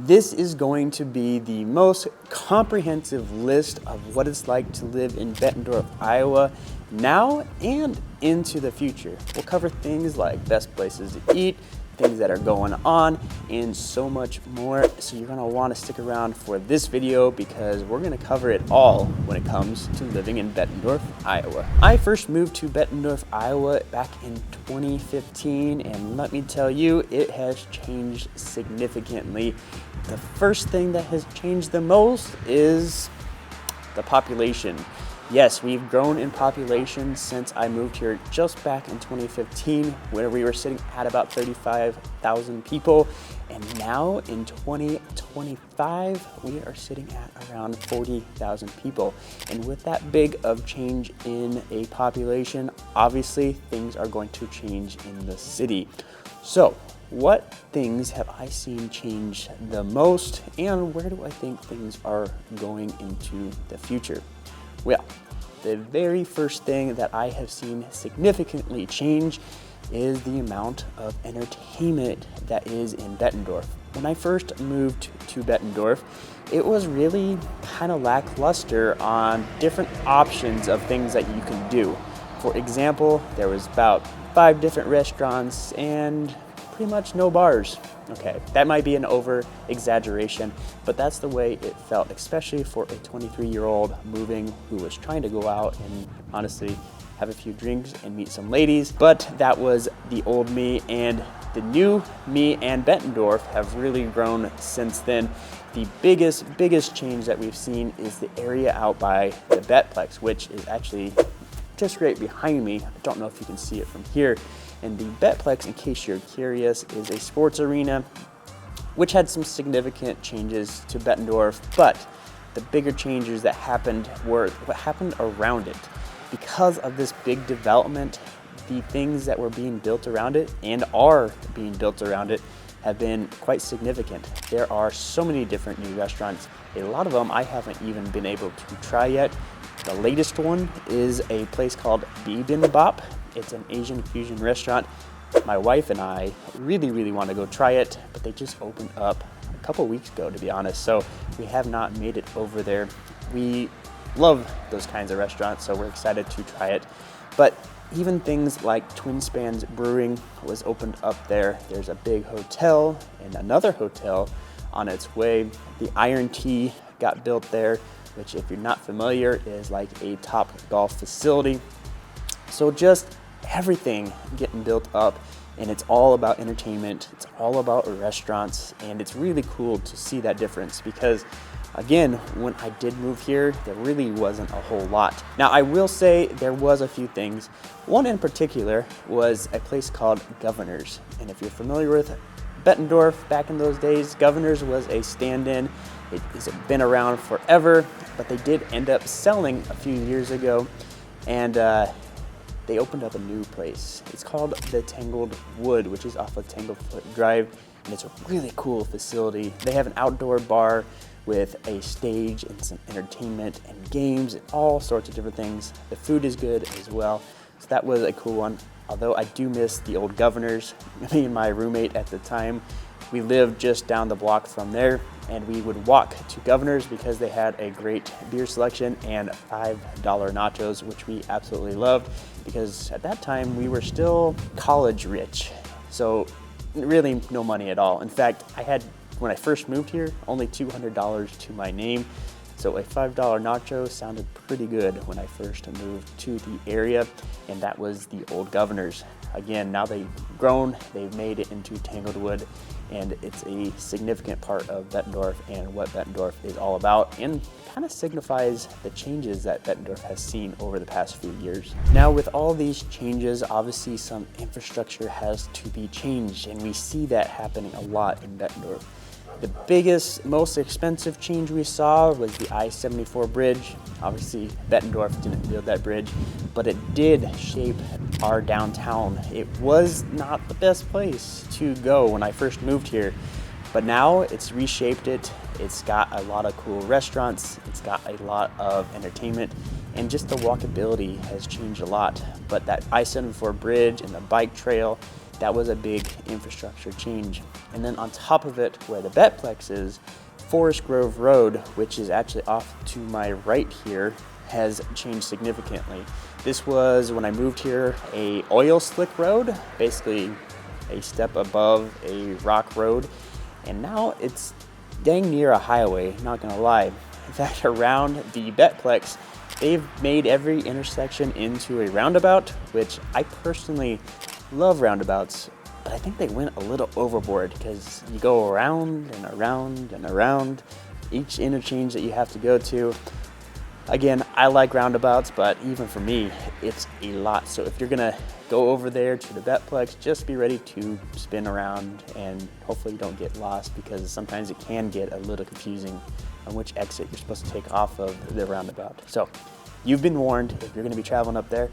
This is going to be the most comprehensive list of what it's like to live in Bettendorf, Iowa, now and into the future. We'll cover things like best places to eat, things that are going on, and so much more. So you're gonna wanna stick around for this video because we're gonna cover it all when it comes to living in Bettendorf, Iowa. I first moved to Bettendorf, Iowa back in 2015, and let me tell you, it has changed significantly. The first thing that has changed the most is the population. Yes, we've grown in population since I moved here just back in 2015, where we were sitting at about 35,000 people. And now in 2025, we are sitting at around 40,000 people. And with that big of change in a population, obviously things are going to change in the city. So what things have I seen change the most, and where do I think things are going into the future? Well, the very first thing that I have seen significantly change is the amount of entertainment that is in Bettendorf. When I first moved to Bettendorf, it was really kind of lackluster on different options of things that you can do. For example, there was about 5 different restaurants and pretty much no bars. Okay, that might be an over exaggeration, but that's the way it felt, especially for a 23-year-old moving who was trying to go out and honestly have a few drinks and meet some ladies. But that was the old me, and the new me and Bettendorf have really grown since then. The biggest change that we've seen is the area out by the Bettplex, which is actually just right behind me. I don't know if you can see it from here. And the Bettplex, in case you're curious, is a sports arena which had some significant changes to Bettendorf, but the bigger changes that happened were what happened around it. Because of this big development, the things that were being built around it and are being built around it have been quite significant. There are so many different new restaurants. A lot of them I haven't even been able to try yet. The latest one is a place called Bettendorf. It's an Asian fusion restaurant. My wife and I really want to go try it, but they just opened up a couple weeks ago, to be honest, so we have not made it over there. We love those kinds of restaurants, so we're excited to try it. But even things like Twin Spans Brewing was opened up there. There's a big hotel and another hotel on its way. The Iron Tea got built there, which, if you're not familiar, is like a top golf facility. So just everything getting built up, and it's all about entertainment, it's all about restaurants, and it's really cool to see that difference because, again, when I did move here, there really wasn't a whole lot. Now, I will say there was a few things. One in particular was a place called Governor's, and if you're familiar with Bettendorf back in those days, Governor's was a stand-in. It has been around forever, but they did end up selling a few years ago, and they opened up a new place. It's called the Tangled Wood, which is off of Tanglefoot Drive, and it's a really cool facility. They have an outdoor bar with a stage and some entertainment and games and all sorts of different things. The food is good as well, so that was a cool one. Although I do miss the old Governor's. Me and my roommate at the time, we lived just down the block from there, and we would walk to Governor's because they had a great beer selection and $5 nachos, which we absolutely loved because at that time we were still college rich. So really no money at all. In fact, I had, when I first moved here, only $200 to my name. So a $5 nacho sounded pretty good when I first moved to the area, and that was the old Governor's. Again, now they've grown, they've made it into Tanglewood, and it's a significant part of Bettendorf and what Bettendorf is all about, and kind of signifies the changes that Bettendorf has seen over the past few years. Now, with all these changes, obviously some infrastructure has to be changed, and we see that happening a lot in Bettendorf. The biggest, most expensive change we saw was the I-74 bridge. Obviously, Bettendorf didn't build that bridge, but it did shape our downtown. It was not the best place to go when I first moved here, but now it's reshaped it. It's got a lot of cool restaurants. It's got a lot of entertainment, and just the walkability has changed a lot. But that I-74 bridge and the bike trail that was a big infrastructure change. And then on top of it, where the Bettplex is, Forest Grove Road, which is actually off to my right here, has changed significantly. This was, when I moved here, a oil slick road, basically a step above a rock road, and now it's dang near a highway, not gonna lie. In fact, around the Bettplex, they've made every intersection into a roundabout, which I personally love roundabouts, but I think they went a little overboard because you go around and around and around each interchange that you have to go to. Again, I like roundabouts, but even for me, it's a lot. So if you're gonna go over there to the Bettplex, just be ready to spin around and hopefully you don't get lost, because sometimes it can get a little confusing on which exit you're supposed to take off of the roundabout. So you've been warned if you're gonna be traveling up there,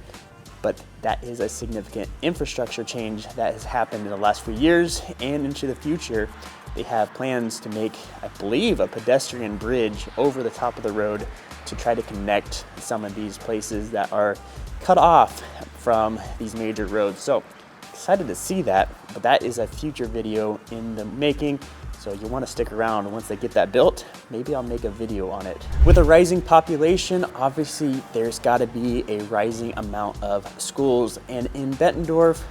but that is a significant infrastructure change that has happened in the last few years and into the future. They have plans to make, I believe, a pedestrian bridge over the top of the road to try to connect some of these places that are cut off from these major roads. So excited to see that, but that is a future video in the making. So you want to stick around. Once they get that built, maybe I'll make a video on it. With a rising population, obviously there's got to be a rising amount of schools, and in Bettendorf,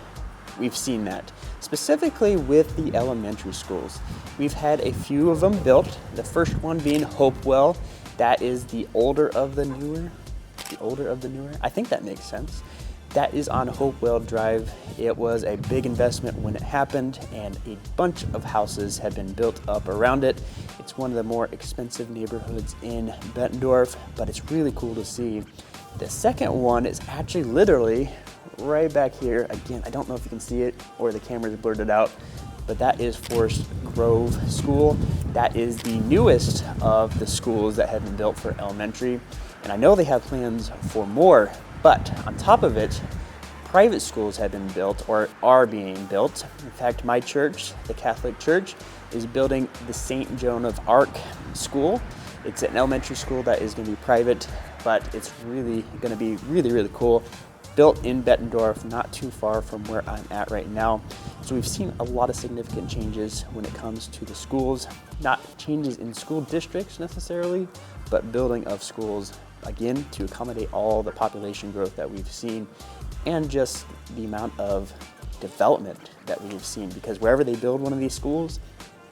we've seen that. Specifically with the elementary schools. We've had a few of them built, the first one being Hopewell. That is the older of the newer. I think that makes sense. That is on Hopewell Drive. It was a big investment when it happened, and a bunch of houses have been built up around it. It's one of the more expensive neighborhoods in Bettendorf, but it's really cool to see. The second one is actually literally right back here. Again, I don't know if you can see it or the camera's blurred it out, but that is Forest Grove School. That is the newest of the schools that have been built for elementary. And I know they have plans for more, but on top of it, private schools have been built or are being built. In fact, my church, the Catholic Church, is building the St. Joan of Arc School. It's an elementary school that is going to be private, but it's really going to be really cool. Built in Bettendorf, not too far from where I'm at right now. So we've seen a lot of significant changes when it comes to the schools. Not changes in school districts necessarily, but building of schools, again, to accommodate all the population growth that we've seen and just the amount of development that we've seen. Because wherever they build one of these schools,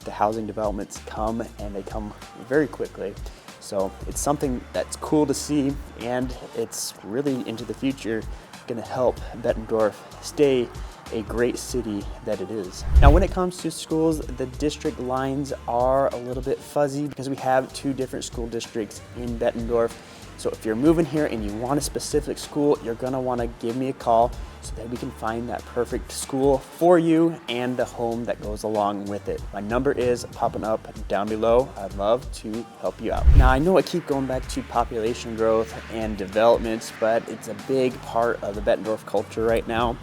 the housing developments come, and they come very quickly. So it's something that's cool to see, and it's really into the future going to help Bettendorf stay a great city that it is. Now, when it comes to schools, the district lines are a little bit fuzzy because we have two different school districts in Bettendorf. So if you're moving here and you want a specific school, you're going to want to give me a call so that we can find that perfect school for you and the home that goes along with it. My number is popping up down below. I'd love to help you out. Now, I know I keep going back to population growth and developments, but it's a big part of the Bettendorf culture right now.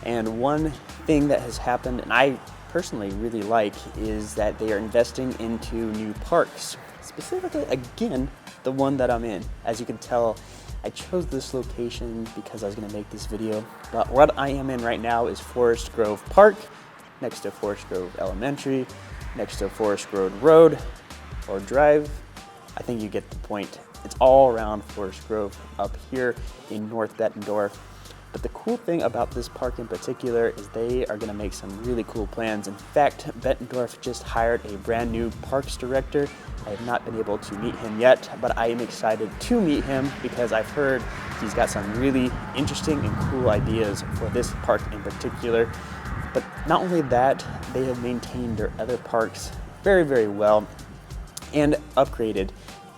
And one thing that has happened, and I personally really like, is that they are investing into new parks. Specifically, again, the one that I'm in. As you can tell, I chose this location because I was going to make this video, but what I am in right now is Forest Grove Park, next to Forest Grove Elementary, next to Forest Grove Road or Drive. I think you get the point. It's all around Forest Grove up here in North Bettendorf. But the cool thing about this park in particular is they are going to make some really cool plans. In fact, Bettendorf just hired a brand new parks director. I have not been able to meet him yet, but I am excited to meet him because I've heard he's got some really interesting and cool ideas for this park in particular. But not only that, they have maintained their other parks very well and upgraded.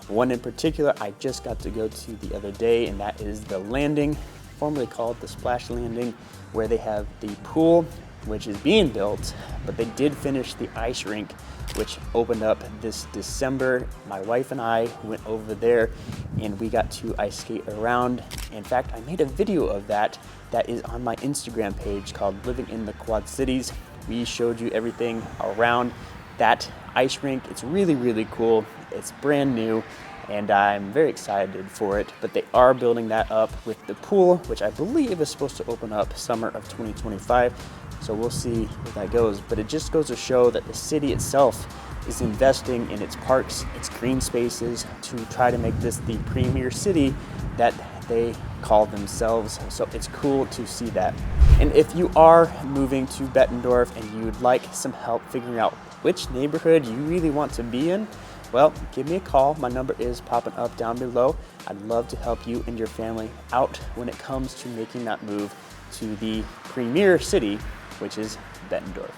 One in particular I just got to go to the other day, and that is the Landing, formerly called the Splash Landing, where they have the pool, which is being built, but they did finish the ice rink, which opened up this December. My wife and I went over there and we got to ice skate around. In fact, I made a video of that is on my Instagram page called Living in the Quad Cities. We showed you everything around that ice rink. It's really cool. It's brand new. and I'm very excited for it. But they are building that up with the pool, which I believe is supposed to open up summer of 2025. So we'll see where that goes. But it just goes to show that the city itself is investing in its parks, its green spaces, to try to make this the premier city that they call themselves. So it's cool to see that. And if you are moving to Bettendorf and you would like some help figuring out which neighborhood you really want to be in, well, give me a call. My number is popping up down below. I'd love to help you and your family out when it comes to making that move to the premier city, which is Bettendorf.